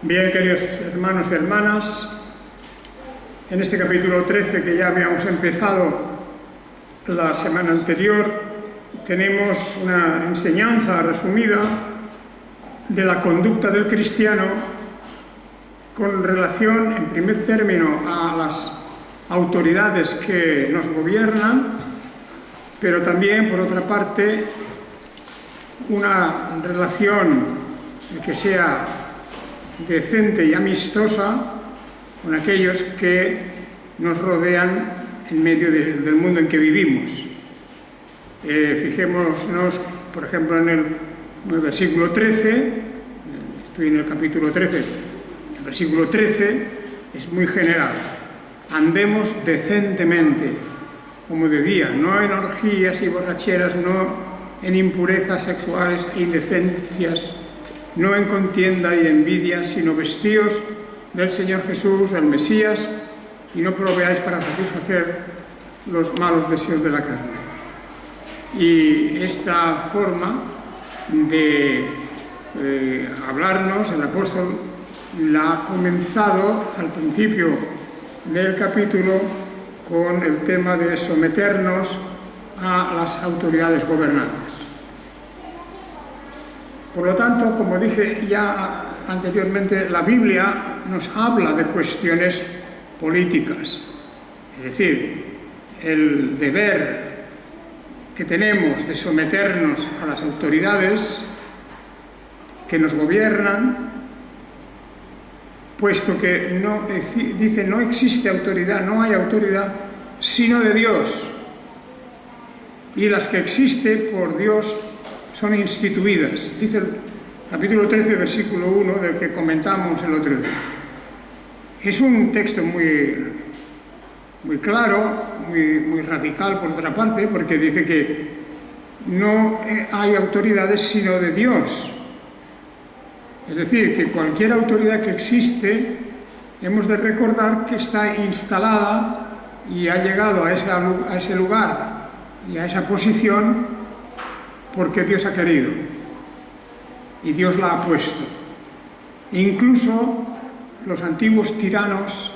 Bien, queridos hermanos y hermanas, en este capítulo 13 que ya habíamos empezado la semana anterior, tenemos una enseñanza resumida de la conducta del cristiano con relación, en primer término, a las autoridades que nos gobiernan, pero también, por otra parte, una relación que sea decente y amistosa con aquellos que nos rodean en medio del mundo en que vivimos. Fijémonos, por ejemplo, en el versículo 13, estoy en el capítulo 13, el versículo 13 es muy general. Andemos decentemente, como de día, no en orgías y borracheras, no en impurezas sexuales e indecencias, no en contienda y envidias, sino vestíos del Señor Jesús, el Mesías, y no proveáis para satisfacer los malos deseos de la carne. Y esta forma de hablarnos, el apóstol la ha comenzado al principio del capítulo con el tema de someternos a las autoridades gobernantes. Por lo tanto, como dije ya anteriormente, la Biblia nos habla de cuestiones políticas, es decir, el deber que tenemos de someternos a las autoridades que nos gobiernan, puesto que dice no existe autoridad, no hay autoridad sino de Dios, y las que existen por Dios son instituidas. Dice el capítulo 13, versículo 1, del que comentamos el otro día. Es un texto muy claro, muy radical por otra parte, porque dice que no hay autoridades sino de Dios. Es decir, que cualquier autoridad que existe, hemos de recordar que está instalada y ha llegado a ese lugar y a esa posición porque Dios ha querido y Dios la ha puesto. Incluso los antiguos tiranos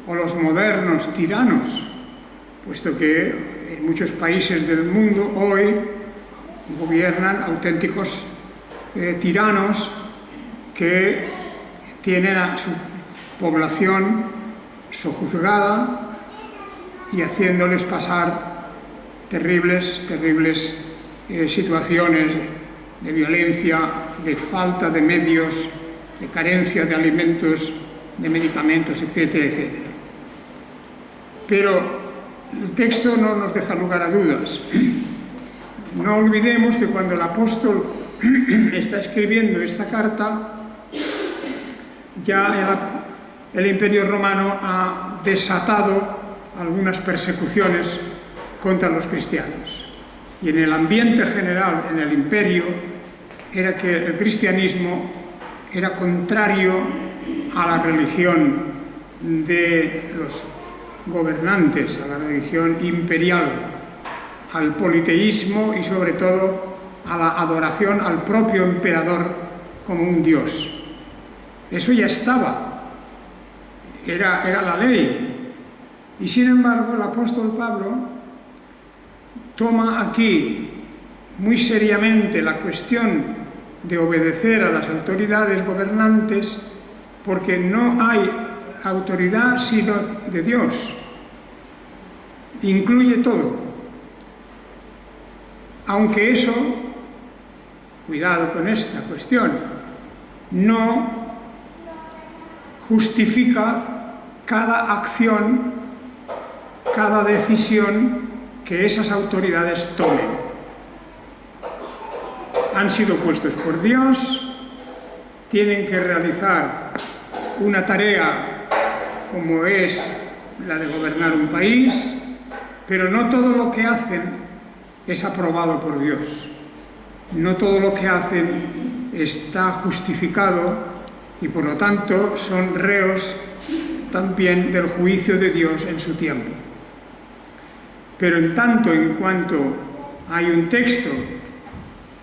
o los modernos tiranos, puesto que en muchos países del mundo hoy gobiernan auténticos tiranos que tienen a su población sojuzgada y haciéndoles pasar terribles situaciones de violencia, de falta de medios, de carencia de alimentos, de medicamentos, etcétera, etcétera. Pero el texto no nos deja lugar a dudas. No olvidemos que cuando el apóstol está escribiendo esta carta, ya el Imperio Romano ha desatado algunas persecuciones contra los cristianos. Y en el ambiente general, en el imperio, era que el cristianismo era contrario a la religión de los gobernantes, a la religión imperial, al politeísmo y sobre todo a la adoración al propio emperador como un dios. Eso ya estaba, era la ley. Y sin embargo, el apóstol Pablo toma aquí muy seriamente la cuestión de obedecer a las autoridades gobernantes, porque no hay autoridad sino de Dios. Incluye todo. Aunque eso, cuidado con esta cuestión, no justifica cada acción, cada decisión que esas autoridades tomen. Han sido puestos por Dios, tienen que realizar una tarea como es la de gobernar un país, pero no todo lo que hacen es aprobado por Dios. No todo lo que hacen está justificado y por lo tanto son reos también del juicio de Dios en su tiempo. Pero en tanto en cuanto hay un texto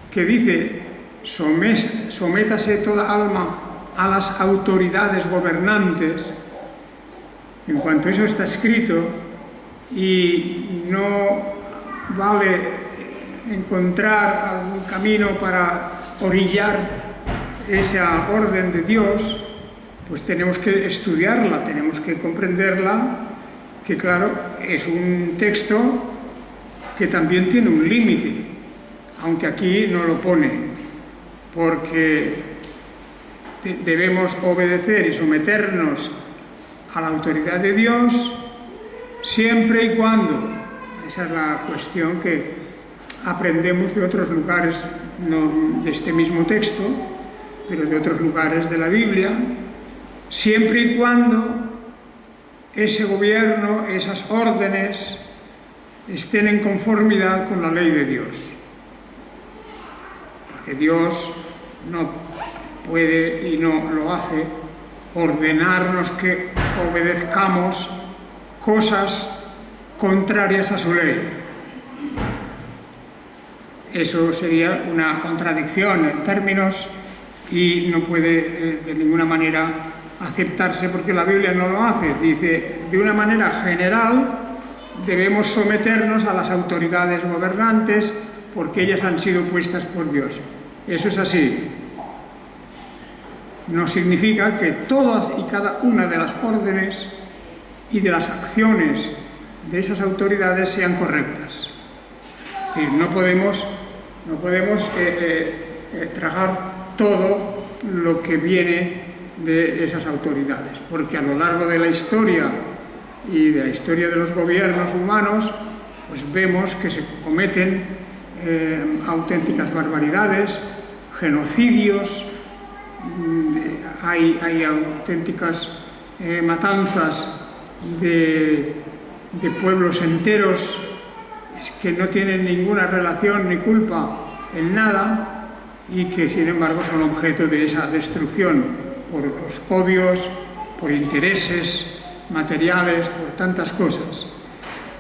que dice sométase toda alma a las autoridades gobernantes, en cuanto eso está escrito, y no vale encontrar algún camino para orillar esa orden de Dios, pues tenemos que estudiarla, tenemos que comprenderla, que claro, es un texto que también tiene un límite, aunque aquí no lo pone, porque debemos obedecer y someternos a la autoridad de Dios siempre y cuando, esa es la cuestión que aprendemos de otros lugares, no de este mismo texto, pero de otros lugares de la Biblia, siempre y cuando ese gobierno, esas órdenes, estén en conformidad con la ley de Dios. Porque Dios no puede y no lo hace ordenarnos que obedezcamos cosas contrarias a su ley. Eso sería una contradicción en términos y no puede de ninguna manera aceptarse porque la Biblia no lo hace. Dice, de una manera general debemos someternos a las autoridades gobernantes porque ellas han sido puestas por Dios. Eso es así. No significa que todas y cada una de las órdenes y de las acciones de esas autoridades sean correctas. Es decir, no podemos tragar todo lo que viene de esas autoridades, porque a lo largo de la historia y de la historia de los gobiernos humanos, pues vemos que se cometen auténticas barbaridades, genocidios, hay auténticas matanzas de pueblos enteros que no tienen ninguna relación ni culpa en nada y que sin embargo son objeto de esa destrucción por los odios, por intereses materiales, por tantas cosas.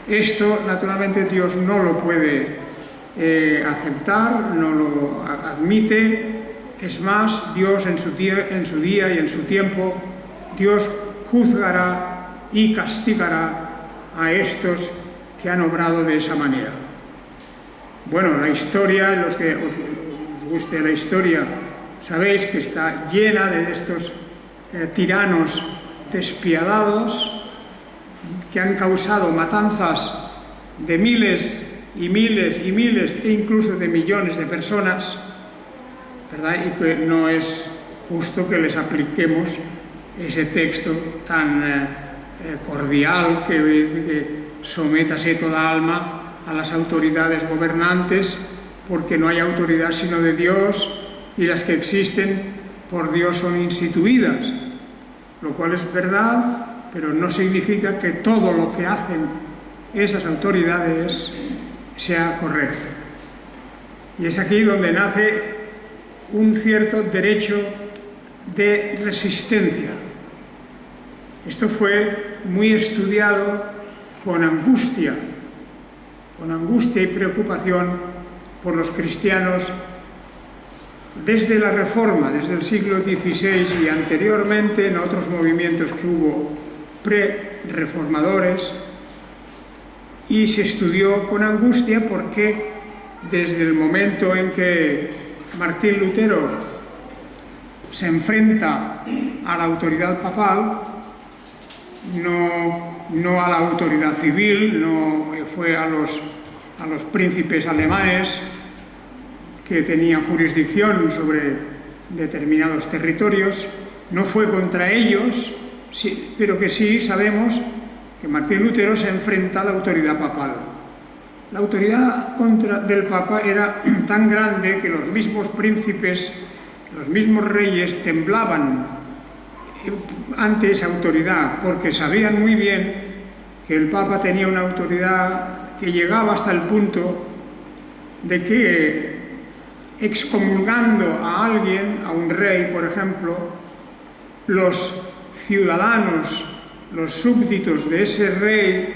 Esto naturalmente Dios no lo puede aceptar, no lo admite. Es más, Dios en su día y en su tiempo, Dios juzgará y castigará a estos que han obrado de esa manera. Bueno, la historia, los que os guste la historia, sabéis que está llena de estos tiranos despiadados que han causado matanzas de miles y miles y miles e incluso de millones de personas, ¿verdad? Y que no es justo que les apliquemos ese texto tan cordial que sométase toda alma a las autoridades gobernantes, porque no hay autoridad sino de Dios y las que existen por Dios son instituidas, lo cual es verdad, pero no significa que todo lo que hacen esas autoridades sea correcto. Y es aquí donde nace un cierto derecho de resistencia. Esto fue muy estudiado con angustia y preocupación por los cristianos desde la Reforma, desde el siglo XVI y anteriormente en otros movimientos que hubo pre-reformadores, y se estudió con angustia porque desde el momento en que Martín Lutero se enfrenta a la autoridad papal, no a la autoridad civil, no fue a los príncipes alemanes que tenían jurisdicción sobre determinados territorios, no fue contra ellos, sí, pero que sí sabemos que Martín Lutero se enfrenta a la autoridad papal. La autoridad del Papa era tan grande que los mismos príncipes, los mismos reyes temblaban ante esa autoridad, porque sabían muy bien que el Papa tenía una autoridad que llegaba hasta el punto de que, excomulgando a alguien, a un rey, por ejemplo, los ciudadanos, los súbditos de ese rey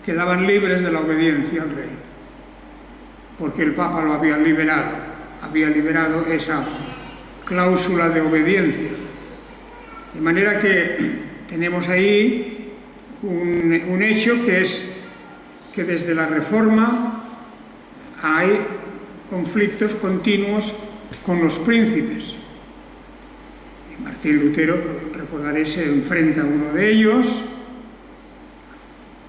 quedaban libres de la obediencia al rey, porque el Papa lo había liberado esa cláusula de obediencia. De manera que tenemos ahí un hecho que es que desde la Reforma hay conflictos continuos con los príncipes. Y Martín Lutero, recordaréis, se enfrenta a uno de ellos,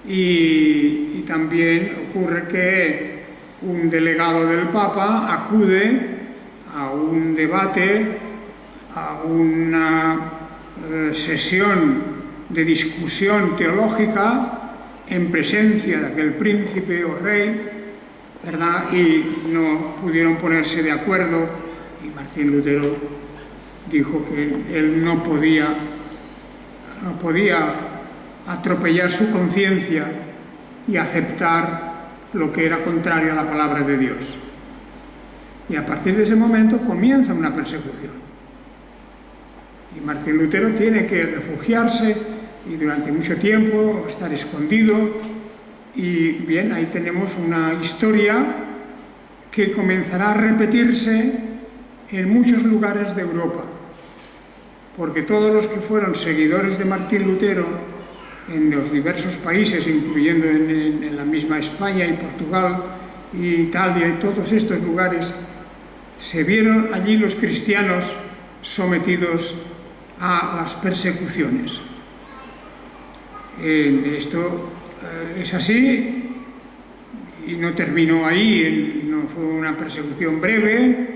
y también ocurre que un delegado del Papa acude a un debate, a una sesión de discusión teológica en presencia de aquel príncipe o rey, ¿verdad? Y no pudieron ponerse de acuerdo, y Martín Lutero dijo que él no podía atropellar su conciencia y aceptar lo que era contrario a la palabra de Dios. Y a partir de ese momento comienza una persecución. Y Martín Lutero tiene que refugiarse y durante mucho tiempo estar escondido. Y bien, ahí tenemos una historia que comenzará a repetirse en muchos lugares de Europa. Porque todos los que fueron seguidores de Martín Lutero en los diversos países, incluyendo en la misma España y Portugal y Italia y todos estos lugares, se vieron allí los cristianos sometidos a las persecuciones. Esto es así y no terminó ahí, no fue una persecución breve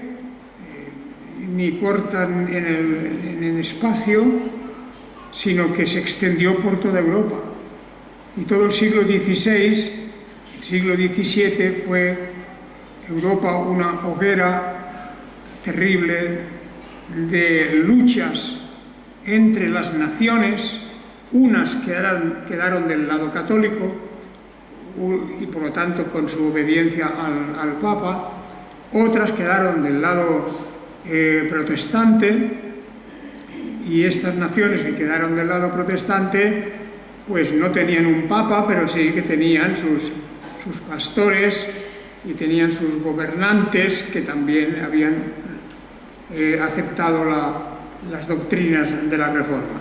ni corta en el espacio, sino que se extendió por toda Europa. Y todo el siglo XVI, el siglo XVII, fue Europa una hoguera terrible de luchas entre las naciones, unas quedaron del lado católico y por lo tanto con su obediencia al Papa, otras quedaron del lado protestante, y estas naciones que quedaron del lado protestante pues no tenían un papa, pero sí que tenían sus pastores y tenían sus gobernantes que también habían aceptado las doctrinas de la Reforma.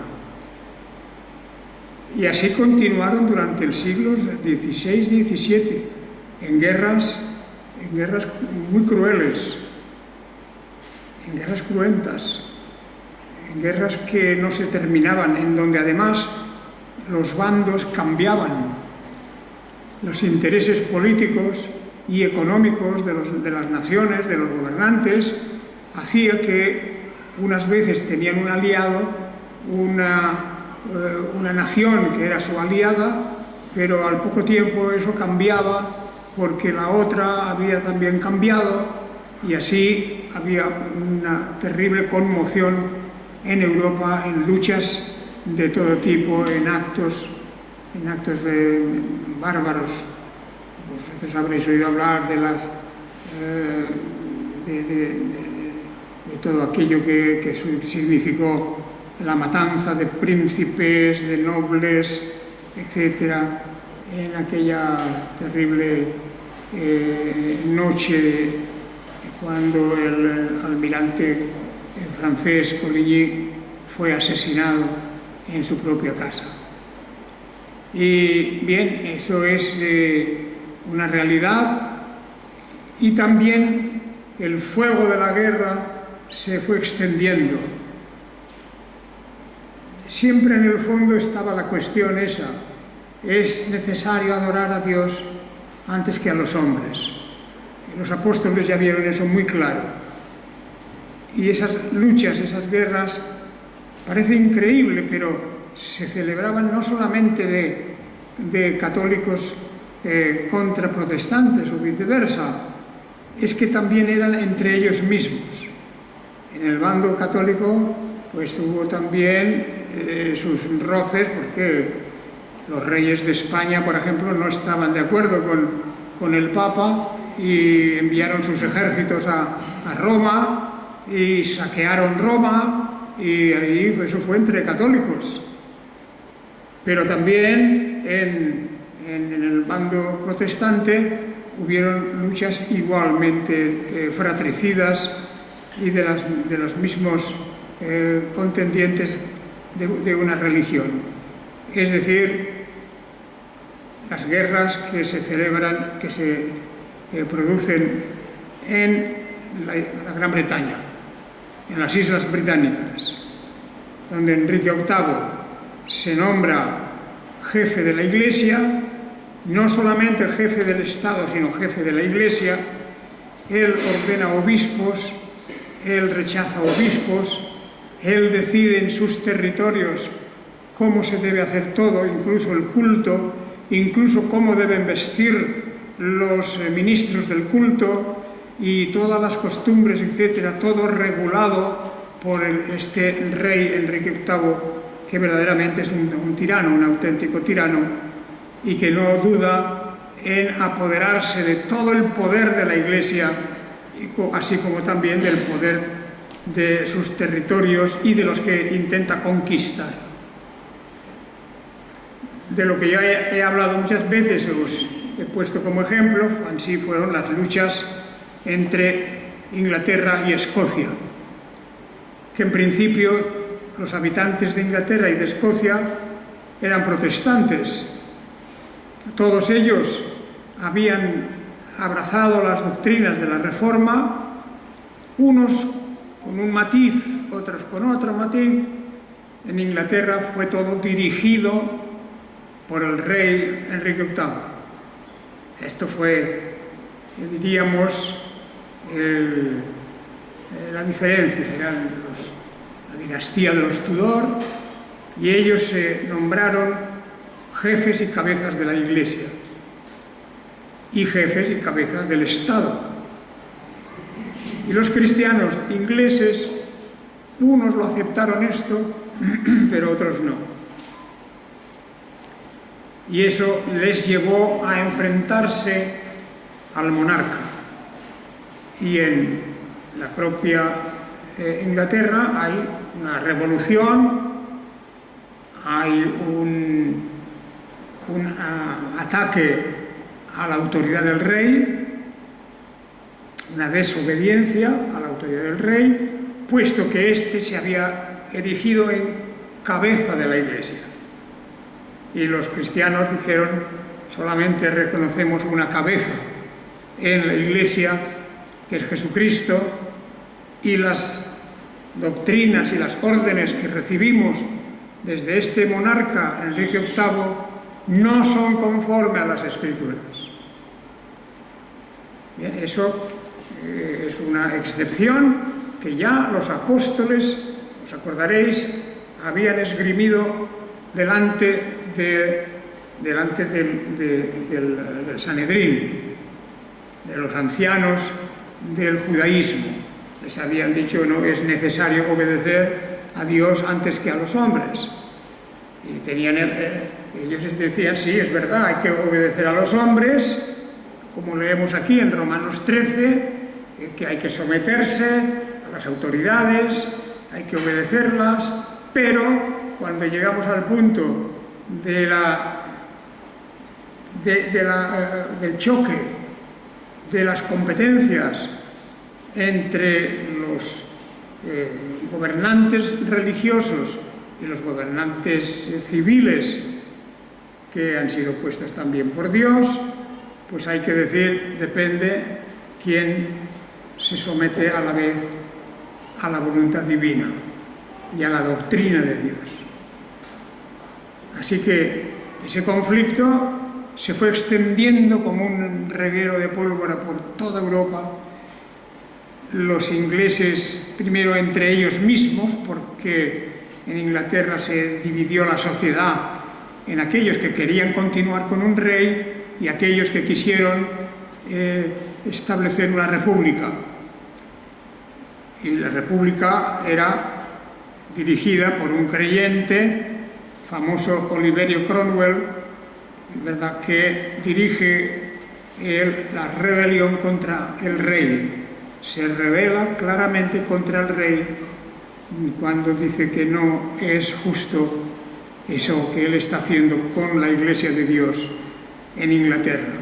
Y así continuaron durante el siglo XVI-XVII, en guerras muy crueles, en guerras cruentas, en guerras que no se terminaban, en donde además los bandos cambiaban. Los intereses políticos y económicos de las naciones, de los gobernantes, hacía que unas veces tenían un aliado, una nación que era su aliada, pero al poco tiempo eso cambiaba porque la otra había también cambiado, y así había una terrible conmoción en Europa, en luchas de todo tipo, en actos bárbaros. Vosotros habréis oído hablar de todo aquello que significó la matanza de príncipes, de nobles, etcétera, en aquella terrible noche cuando el almirante francés Coligny fue asesinado en su propia casa. Y bien, eso es una realidad, y también el fuego de la guerra se fue extendiendo. Siempre en el fondo estaba la cuestión esa: es necesario adorar a Dios antes que a los hombres. Y los apóstoles ya vieron eso muy claro. Y esas luchas, esas guerras, parece increíble, pero se celebraban no solamente de católicos contra protestantes o viceversa, es que también eran entre ellos mismos. En el bando católico pues hubo también sus roces, porque los reyes de España, por ejemplo, no estaban de acuerdo con el Papa y enviaron sus ejércitos a Roma y saquearon Roma, y ahí eso fue entre católicos. Pero también en el bando protestante hubieron luchas igualmente fratricidas y de los mismos contendientes de una religión. Es decir, las guerras que se celebran, que se producen en la Gran Bretaña, en las Islas Británicas, donde Enrique VIII se nombra jefe de la Iglesia, no solamente jefe del Estado, sino jefe de la Iglesia. Él ordena obispos, él rechaza obispos, él decide en sus territorios cómo se debe hacer todo, incluso el culto, incluso cómo deben vestir los ministros del culto y todas las costumbres, etcétera, todo regulado por este rey Enrique VIII, que verdaderamente es un tirano, un auténtico tirano, y que no duda en apoderarse de todo el poder de la Iglesia, así como también del poder de sus territorios y de los que intenta conquistar. De lo que ya he hablado muchas veces, os he puesto como ejemplo, así fueron las luchas entre Inglaterra y Escocia, que en principio los habitantes de Inglaterra y de Escocia eran protestantes. Todos ellos habían abrazado las doctrinas de la Reforma, unos con un matiz, otros con otro matiz. En Inglaterra fue todo dirigido por el rey Enrique VIII. Esto fue, diríamos, la diferencia. Eran la dinastía de los Tudor, y ellos se nombraron jefes y cabezas de la Iglesia y jefes y cabezas del Estado. Y los cristianos ingleses, unos lo aceptaron esto, pero otros no. Y eso les llevó a enfrentarse al monarca. Y en la propia Inglaterra hay una revolución, hay un ataque a la autoridad del rey, una desobediencia a la autoridad del rey, puesto que éste se había erigido en cabeza de la Iglesia. Y los cristianos dijeron: solamente reconocemos una cabeza en la Iglesia, que es Jesucristo, y las doctrinas y las órdenes que recibimos desde este monarca Enrique VIII no son conforme a las Escrituras. Bien, eso es una excepción que ya los apóstoles, os acordaréis, habían esgrimido delante del Sanedrín, de los ancianos del judaísmo. Les habían dicho: no es necesario obedecer a Dios antes que a los hombres. Y ellos decían: sí, es verdad, hay que obedecer a los hombres, como leemos aquí en Romanos 13, que hay que someterse a las autoridades, hay que obedecerlas, pero cuando llegamos al punto del choque de las competencias entre los gobernantes religiosos y los gobernantes civiles, que han sido puestos también por Dios, pues hay que decir, depende quién se somete a la vez a la voluntad divina y a la doctrina de Dios. Así que ese conflicto se fue extendiendo como un reguero de pólvora por toda Europa. Los ingleses, primero entre ellos mismos, porque en Inglaterra se dividió la sociedad en aquellos que querían continuar con un rey y aquellos que quisieron establecer una república. Y la república era dirigida por un creyente, famoso Oliverio Cromwell, ¿verdad?, que dirige la rebelión contra el rey. Se rebela claramente contra el rey cuando dice que no es justo eso que él está haciendo con la Iglesia de Dios en Inglaterra,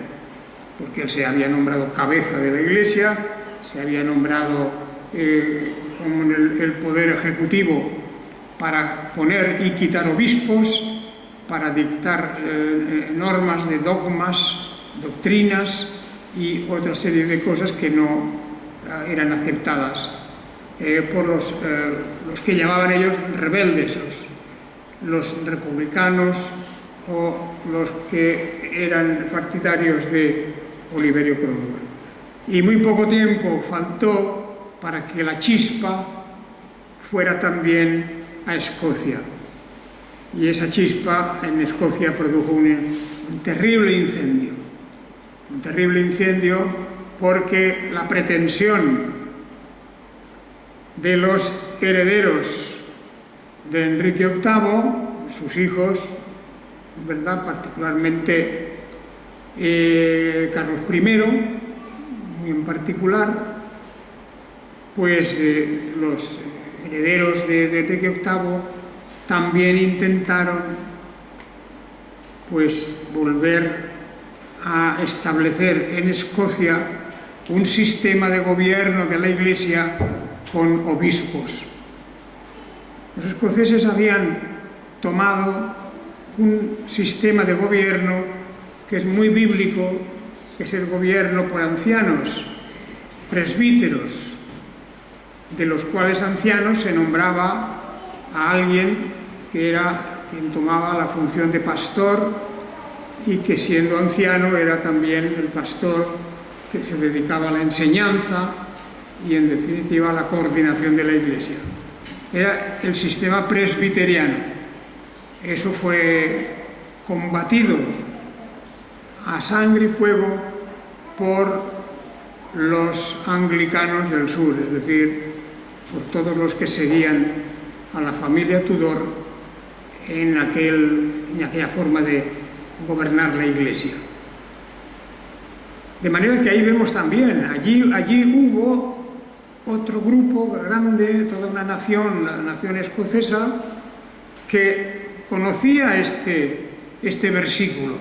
porque él se había nombrado cabeza de la Iglesia, se había nombrado como el poder ejecutivo para poner y quitar obispos, para dictar normas de dogmas, doctrinas y otra serie de cosas que no eran aceptadas por los que llamaban ellos rebeldes, los republicanos o los que eran partidarios de Oliverio Cromwell. Y muy poco tiempo faltó para que la chispa fuera también a Escocia. Y esa chispa en Escocia produjo un terrible incendio. Un terrible incendio porque la pretensión de los herederos de Enrique VIII, sus hijos, ¿verdad?, particularmente Carlos I, muy en particular, pues los herederos de Enrique VIII también intentaron pues volver a establecer en Escocia un sistema de gobierno de la Iglesia con obispos. Los escoceses habían tomado un sistema de gobierno que es muy bíblico, que es el gobierno por ancianos, presbíteros, de los cuales ancianos se nombraba a alguien que era quien tomaba la función de pastor y que siendo anciano era también el pastor que se dedicaba a la enseñanza y en definitiva a la coordinación de la Iglesia. Era el sistema presbiteriano. Eso fue combatido a sangre y fuego por los anglicanos del sur, es decir, por todos los que seguían a la familia Tudor en aquella forma de gobernar la Iglesia. De manera que ahí vemos también, allí hubo otro grupo grande, toda una nación, la nación escocesa, que conocía este versículo,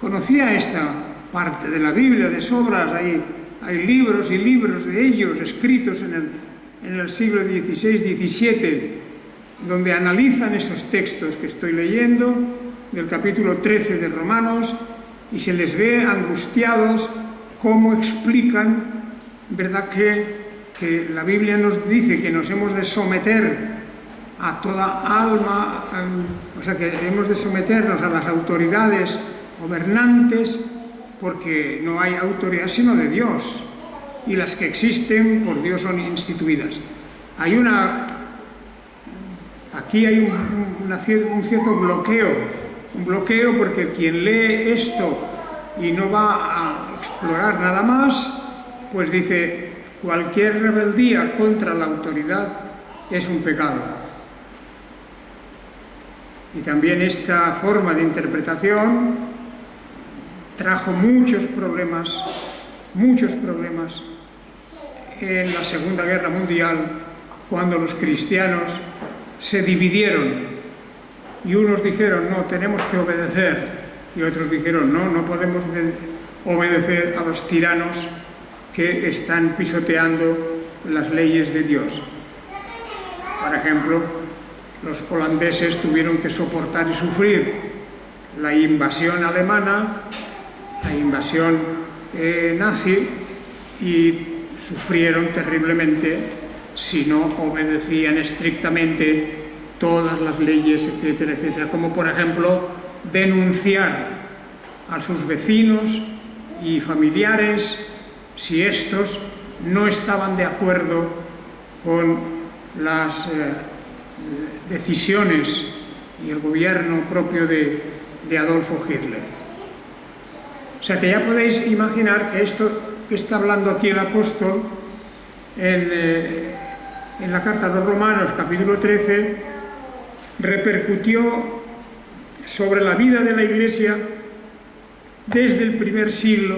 conocía esta parte de la Biblia de sobras. Hay libros y libros de ellos escritos en el siglo XVI, XVII, donde analizan esos textos que estoy leyendo, del capítulo 13 de Romanos, y se les ve angustiados cómo explican, ¿verdad?, que la Biblia nos dice que nos hemos de someter a toda alma, o sea, que hemos de someternos a las autoridades gobernantes, porque no hay autoridad sino de Dios, y las que existen por Dios son instituidas. Aquí hay un cierto bloqueo, porque quien lee esto y no va a explorar nada más, pues dice, cualquier rebeldía contra la autoridad es un pecado. Y también esta forma de interpretación trajo muchos problemas en la Segunda Guerra Mundial, cuando los cristianos se dividieron y unos dijeron, no, tenemos que obedecer, y otros dijeron, no podemos obedecer a los tiranos que están pisoteando las leyes de Dios. Por ejemplo, los holandeses tuvieron que soportar y sufrir la invasión alemana, la invasión nazi, y sufrieron terriblemente si no obedecían estrictamente todas las leyes, etcétera, etcétera, como por ejemplo denunciar a sus vecinos y familiares si estos no estaban de acuerdo con las decisiones y el gobierno propio de Adolfo Hitler. O sea que ya podéis imaginar que esto que está hablando aquí el apóstol en la carta a los Romanos, capítulo 13, repercutió sobre la vida de la Iglesia desde el primer siglo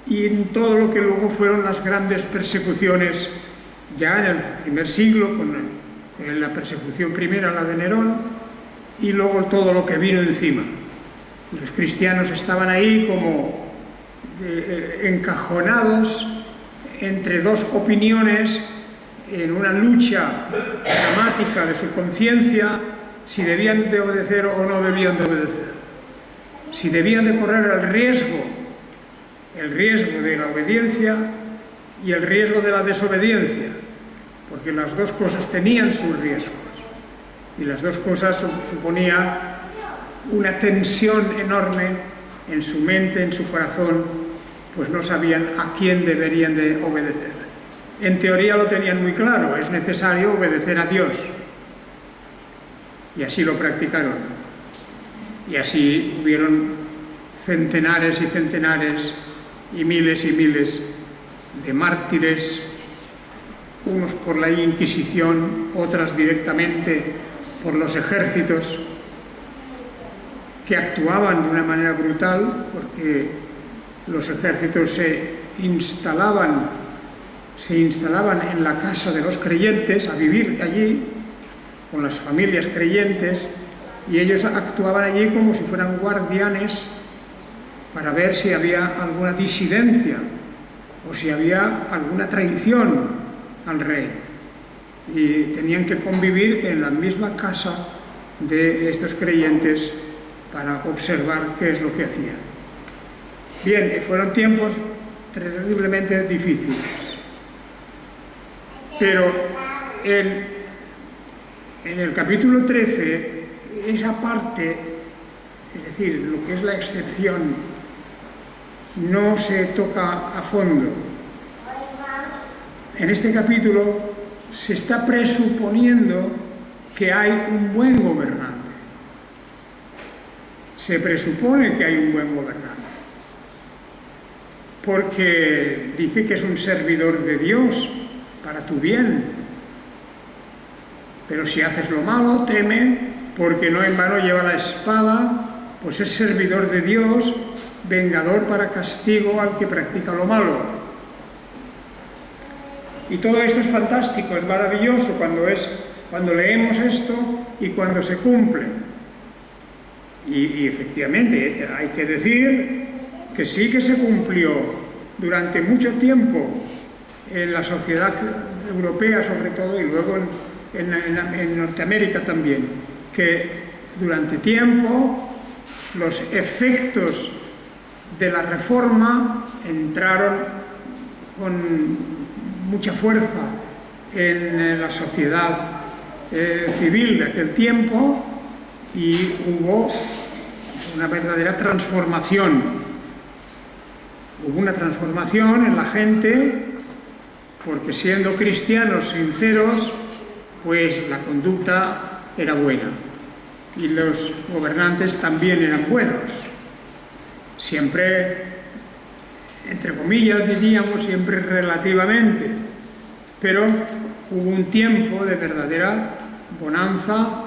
y en todo lo que luego fueron las grandes persecuciones, ya en el primer siglo, con la persecución primera, la de Nerón, y luego todo lo que vino encima. Y los cristianos estaban ahí como encajonados entre dos opiniones en una lucha dramática de su conciencia si debían de obedecer o no debían de obedecer, si debían de correr el riesgo de la obediencia y el riesgo de la desobediencia, porque las dos cosas tenían sus riesgos y las dos cosas suponían una tensión enorme en su mente, en su corazón, pues no sabían a quién deberían de obedecer. En teoría lo tenían muy claro, es necesario obedecer a Dios. Y así lo practicaron. Y así hubieron centenares y centenares y miles de mártires, unos por la Inquisición, otras directamente por los ejércitos, que actuaban de una manera brutal, porque los ejércitos se instalaban en la casa de los creyentes, a vivir allí, con las familias creyentes, y ellos actuaban allí como si fueran guardianes para ver si había alguna disidencia o si había alguna traición al rey. Y tenían que convivir en la misma casa de estos creyentes para observar qué es lo que hacían. Bien, fueron tiempos terriblemente difíciles, pero en el capítulo 13, esa parte, es decir, lo que es la excepción, no se toca a fondo. En este capítulo se está presuponiendo que hay un buen gobernante. Se presupone que hay un buen gobernante, porque dice que es un servidor de Dios para tu bien. Pero si haces lo malo, teme, porque no en vano lleva la espada, pues es servidor de Dios, vengador para castigo al que practica lo malo. Y todo esto es fantástico, es maravilloso cuando leemos esto y cuando se cumple. Y efectivamente hay que decir que sí que se cumplió durante mucho tiempo en la sociedad europea sobre todo, y luego en Norteamérica también, que durante tiempo los efectos de la Reforma entraron con mucha fuerza en la sociedad civil de aquel tiempo, y hubo una verdadera transformación. Hubo una transformación en la gente, porque siendo cristianos sinceros, pues la conducta era buena y los gobernantes también eran buenos. Siempre, entre comillas diríamos, siempre relativamente, pero hubo un tiempo de verdadera bonanza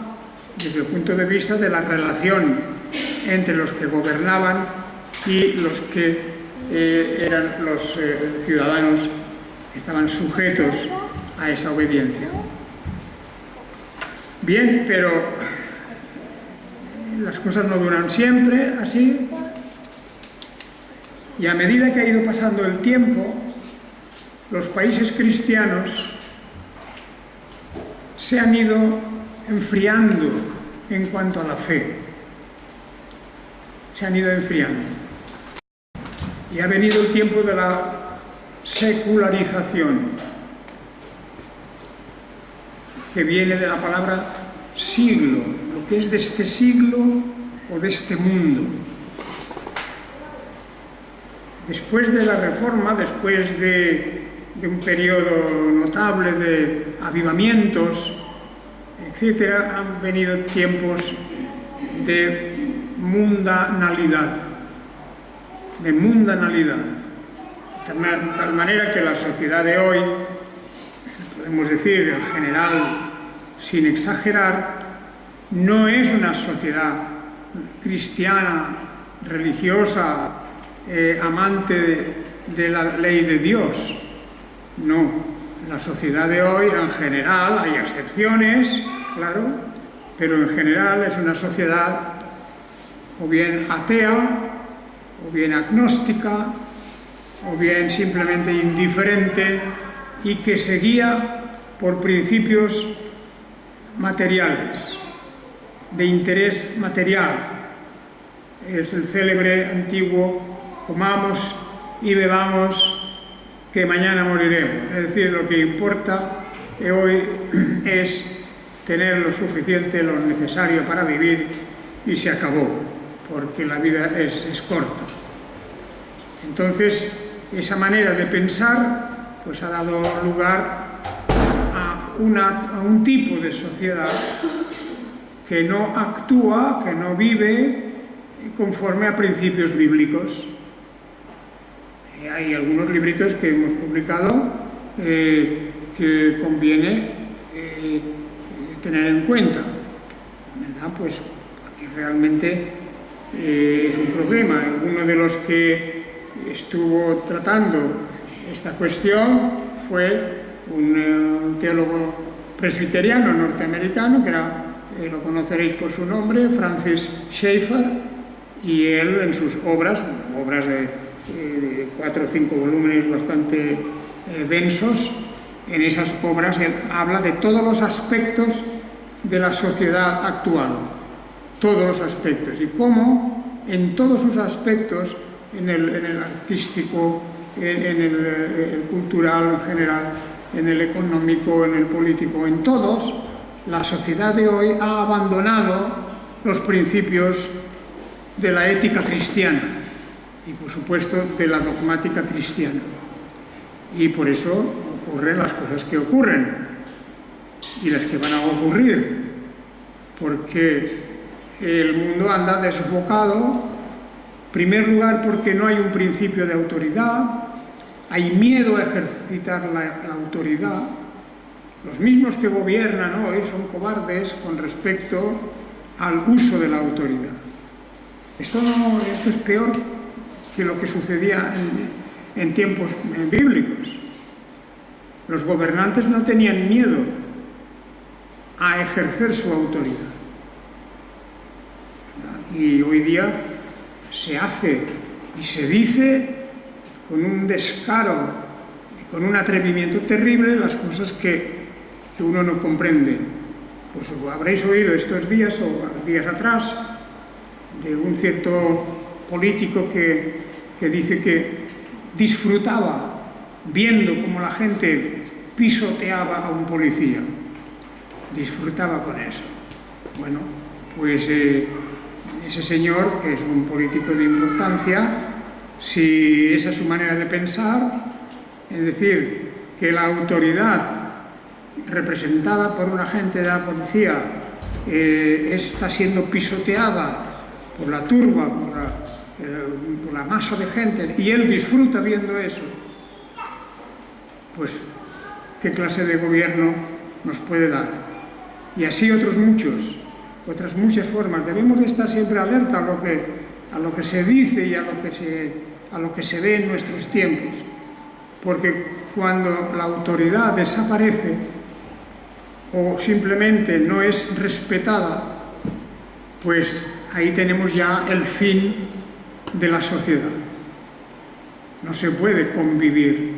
desde el punto de vista de la relación entre los que gobernaban y los que eran los ciudadanos que estaban sujetos a esa obediencia. Bien, pero las cosas no duran siempre así, y a medida que ha ido pasando el tiempo, los países cristianos se han ido enfriando en cuanto a la fe. Se han ido enfriando. Y ha venido el tiempo de la secularización, que viene de la palabra siglo, lo que es de este siglo o de este mundo. Después de la Reforma, después de un periodo notable de avivamientos, etcétera, han venido tiempos de mundanalidad, de tal manera que la sociedad de hoy, podemos decir en general, sin exagerar, no es una sociedad cristiana, religiosa, amante de la ley de Dios. No, la sociedad de hoy en general, hay excepciones, claro, pero en general es una sociedad o bien atea, o bien agnóstica, o bien simplemente indiferente, y que se guía por principios materiales, de interés material. Es el célebre antiguo comamos y bebamos que mañana moriremos. Es decir, lo que importa hoy es tener lo suficiente, lo necesario para vivir y se acabó, porque la vida es corta. Entonces, esa manera de pensar pues ha dado lugar a un tipo de sociedad que no actúa, que no vive conforme a principios bíblicos. Hay algunos libritos que hemos publicado que conviene tener en cuenta, ¿verdad? Pues porque realmente es un problema. Uno de los que estuvo tratando esta cuestión fue un teólogo presbiteriano norteamericano, que era, lo conoceréis por su nombre, Francis Schaeffer, y él en sus obras de 4 o 5 volúmenes bastante densos, en esas obras él habla de todos los aspectos de la sociedad actual, todos los aspectos, y cómo en todos sus aspectos, en el artístico, en el cultural en general, en el económico, en el político, en todos, la sociedad de hoy ha abandonado los principios de la ética cristiana y, por supuesto, de la dogmática cristiana. Y por eso ocurren las cosas que ocurren y las que van a ocurrir, porque el mundo anda desbocado, en primer lugar porque no hay un principio de autoridad, hay miedo a ejercitar la autoridad. Los mismos que gobiernan hoy son cobardes con respecto al uso de la autoridad. Esto es peor que lo que sucedía en tiempos bíblicos. Los gobernantes no tenían miedo a ejercer su autoridad. Y hoy día se hace y se dice con un descaro y con un atrevimiento terrible las cosas que uno no comprende. Pues habréis oído estos días o días atrás de un cierto político que dice que disfrutaba viendo cómo la gente pisoteaba a un policía. Disfrutaba con eso. Bueno, pues ese señor, que es un político de importancia, si esa es su manera de pensar, es decir, que la autoridad representada por un agente de la policía está siendo pisoteada por la turba, por la masa de gente, y él disfruta viendo eso, pues ¿qué clase de gobierno nos puede dar? Y así otras muchas formas. Debemos de estar siempre alerta a lo que se dice y a lo que se ve en nuestros tiempos, porque cuando la autoridad desaparece o simplemente no es respetada, pues ahí tenemos ya el fin de la sociedad. No se puede convivir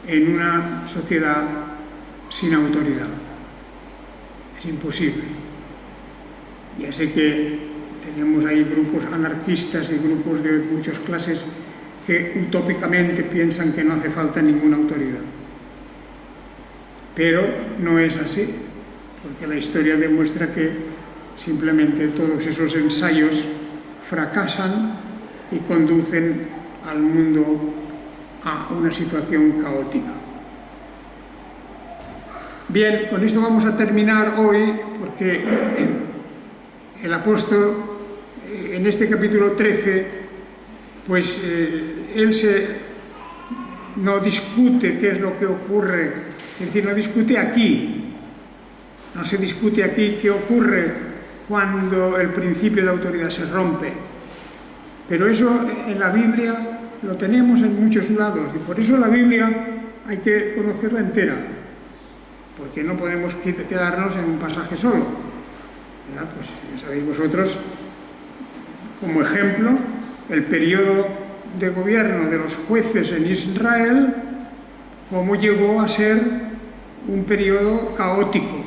en una sociedad sin autoridad. Es imposible. Ya sé que tenemos ahí grupos anarquistas y grupos de muchas clases que utópicamente piensan que no hace falta ninguna autoridad. Pero no es así, porque la historia demuestra que simplemente todos esos ensayos fracasan y conducen al mundo a una situación caótica. Bien, con esto vamos a terminar hoy, porque el apóstol en este capítulo 13, pues él no discute qué es lo que ocurre, es decir, no discute aquí, no se discute aquí qué ocurre cuando el principio de autoridad se rompe. Pero eso en la Biblia lo tenemos en muchos lados, y por eso la Biblia hay que conocerla entera, porque no podemos quedarnos en un pasaje solo. ¿Verdad? Pues ya sabéis vosotros, como ejemplo, el periodo de gobierno de los jueces en Israel, cómo llegó a ser un periodo caótico.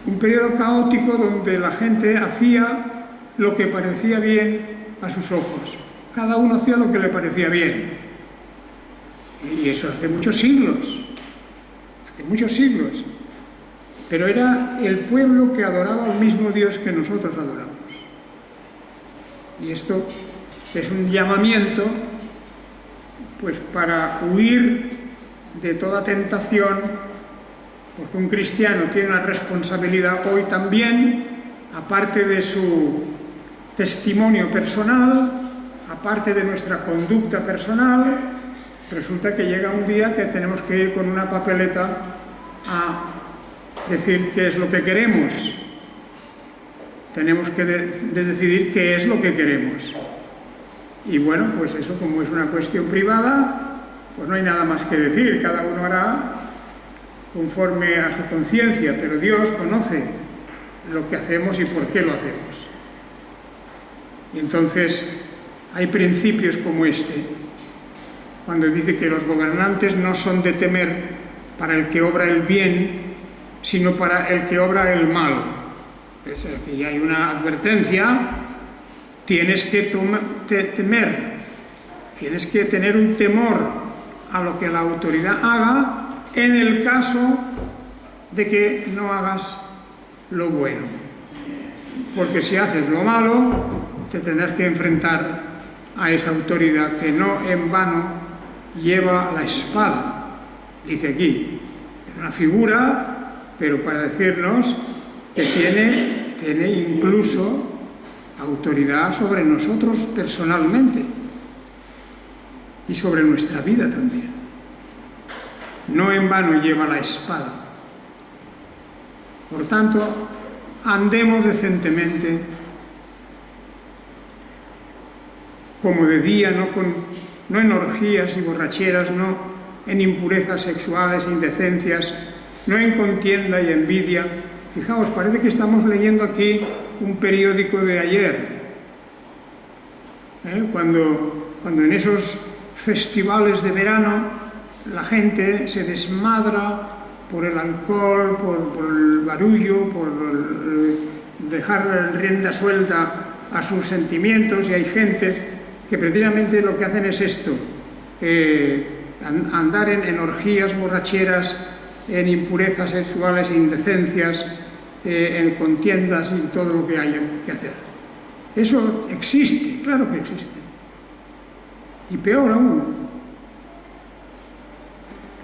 Un periodo caótico donde la gente hacía lo que parecía bien a sus ojos. Cada uno hacía lo que le parecía bien. Y eso hace muchos siglos. Hace muchos siglos. Pero era el pueblo que adoraba al mismo Dios que nosotros adoramos. Y esto es un llamamiento, pues, para huir de toda tentación, porque un cristiano tiene una responsabilidad hoy también, aparte de su testimonio personal, aparte de nuestra conducta personal. Resulta que llega un día que tenemos que ir con una papeleta a decir qué es lo que queremos. Tenemos que decidir qué es lo que queremos. Y bueno, pues eso, como es una cuestión privada, pues no hay nada más que decir. Cada uno hará conforme a su conciencia, pero Dios conoce lo que hacemos y por qué lo hacemos. Y entonces hay principios como este, cuando dice que los gobernantes no son de temer para el que obra el bien, sino para el que obra el mal. Es aquí hay una advertencia: tienes que temer, tienes que tener un temor a lo que la autoridad haga en el caso de que no hagas lo bueno. Porque si haces lo malo, te tendrás que enfrentar a esa autoridad que no en vano lleva la espada. Dice aquí, es una figura, pero para decirnos que tiene incluso autoridad sobre nosotros personalmente y sobre nuestra vida también. No en vano lleva la espada. Por tanto, andemos decentemente, como de día, no en orgías y borracheras, no en impurezas sexuales, indecencias, no en contienda y envidia. Fijaos, parece que estamos leyendo aquí un periódico de ayer, cuando en esos festivales de verano la gente se desmadra por el alcohol, por el barullo, por dejar rienda suelta a sus sentimientos, y hay gentes que precisamente lo que hacen es esto, andar en orgías, borracheras, en impurezas sexuales, indecencias, en contiendas y todo lo que haya que hacer. Eso existe, claro que existe. Y peor aún.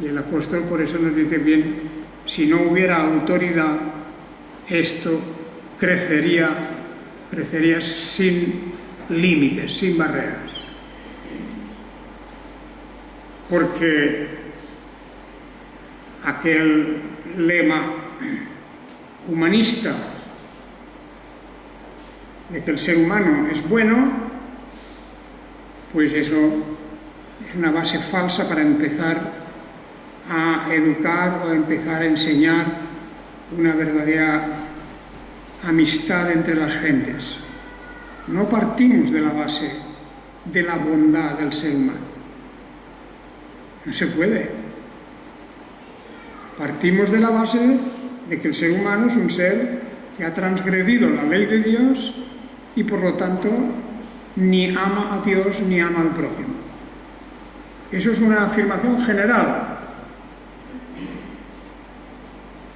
Y el apóstol por eso nos dice bien, si no hubiera autoridad, esto crecería sin límites, sin barreras. Porque aquel lema humanista de que el ser humano es bueno, pues eso es una base falsa para empezar a educar o a empezar a enseñar una verdadera amistad entre las gentes. No partimos de la base de la bondad del ser humano. No se puede. Partimos de la base de que el ser humano es un ser que ha transgredido la ley de Dios y por lo tanto ni ama a Dios ni ama al prójimo. Eso es una afirmación general,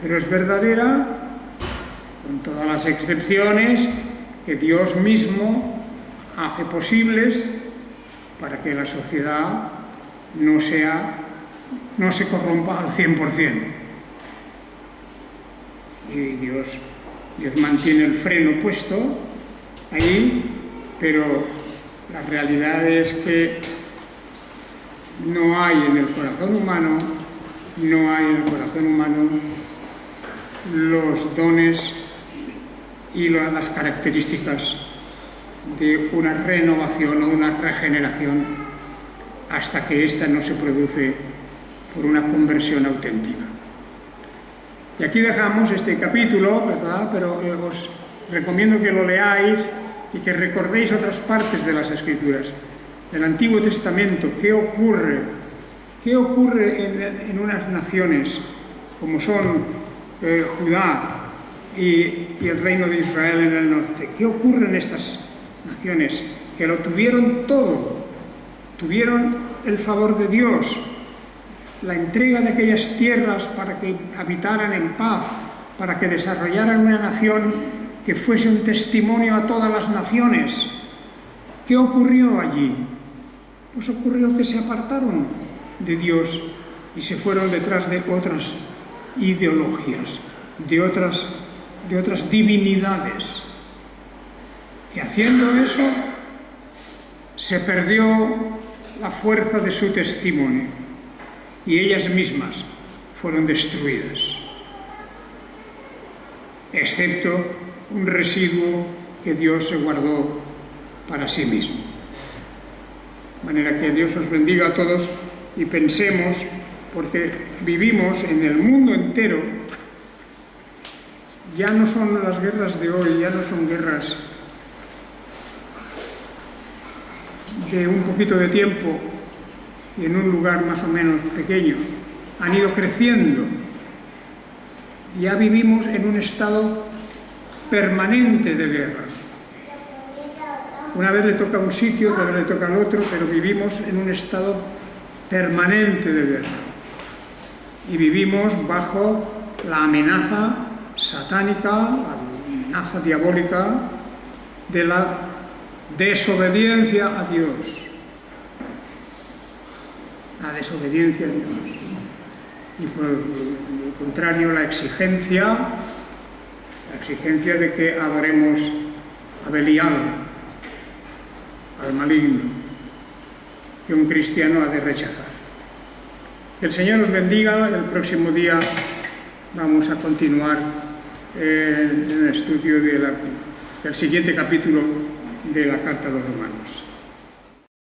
pero es verdadera con todas las excepciones que Dios mismo hace posibles para que la sociedad no se corrompa al 100%. Y Dios mantiene el freno puesto ahí, pero la realidad es que no hay en el corazón humano los dones y las características de una renovación o una regeneración hasta que ésta no se produce por una conversión auténtica. Y aquí dejamos este capítulo, ¿verdad? Pero os recomiendo que lo leáis y que recordéis otras partes de las Escrituras. Del Antiguo Testamento, ¿qué ocurre ¿Qué ocurre en unas naciones como son Judá y el reino de Israel en el norte? ¿Qué ocurre en estas naciones que lo tuvieron todo? Tuvieron el favor de Dios, la entrega de aquellas tierras para que habitaran en paz, para que desarrollaran una nación que fuese un testimonio a todas las naciones. ¿Qué ocurrió allí? Pues ocurrió que se apartaron de Dios y se fueron detrás de otras ideologías, de otras divinidades. Y haciendo eso, se perdió la fuerza de su testimonio y ellas mismas fueron destruidas, excepto un residuo que Dios se guardó para sí mismo. De manera que Dios os bendiga a todos y pensemos, porque vivimos en el mundo entero, ya no son las guerras de hoy, ya no son guerras de un poquito de tiempo y en un lugar más o menos pequeño, han ido creciendo. Ya vivimos en un estado permanente de guerra. Una vez le toca a un sitio, otra vez le toca al otro, pero vivimos en un estado permanente de guerra. Y vivimos bajo la amenaza satánica, la amenaza diabólica de la desobediencia a Dios. La desobediencia a Dios. Y por el contrario, la exigencia de que adoremos a Belial, al maligno, que un cristiano ha de rechazar. Que el Señor os bendiga. El próximo día vamos a continuar en el estudio del siguiente capítulo de la Carta a los Romanos.